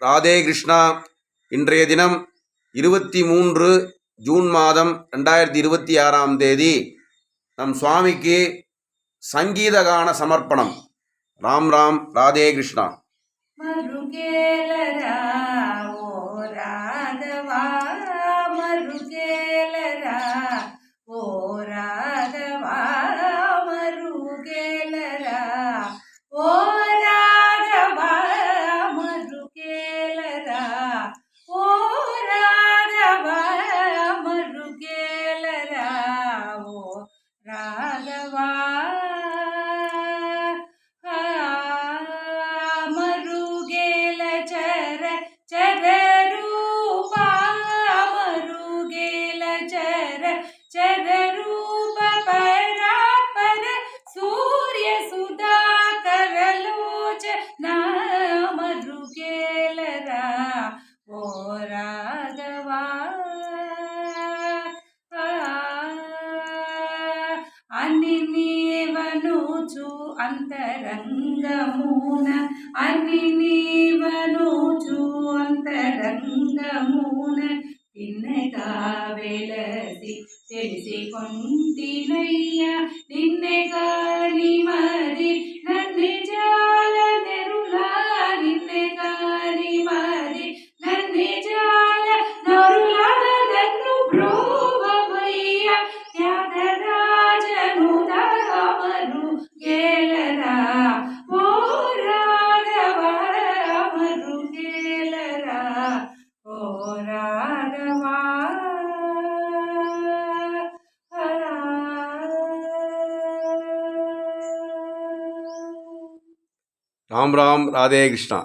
ராதே கிருஷ்ணா. இன்றைய தினம் 23 ஜூன் மாதம் 2026 நம் சுவாமிக்கு சங்கீதகான சமர்ப்பணம். ராம் ராம். ராதே கிருஷ்ணா. మరుగేలరా ఓ రాఘవా మరుగేలరా ఓ రాఘవా మరుగేలరా ఓ రాఘవా మరుగేలరా ఓ రాఘవా మరుగేలరా ఓ రాఘవా చరూప పరాత్పర సూర్య సుధాకర లోచన మరుగేలరా ఓ రాఘవా అని నీవనుచు అంతరంగమున అని నీవనుచు అంతరంగమున నిన్నగా వెలసి తెలిసి కొంటినయ్యా నిన్నే కాని మరి నన్ను జాల నెరులా నిన్నే కాని మరి నన్ను జాల నరులా నన్ను బ్రోవమయ్యా త్యాగరాజను దామరు గేలరా ఓ రాఘవా మరు గేలరా ఓ రాఘవా. ராம் ராம். ராதே கிருஷ்ணா.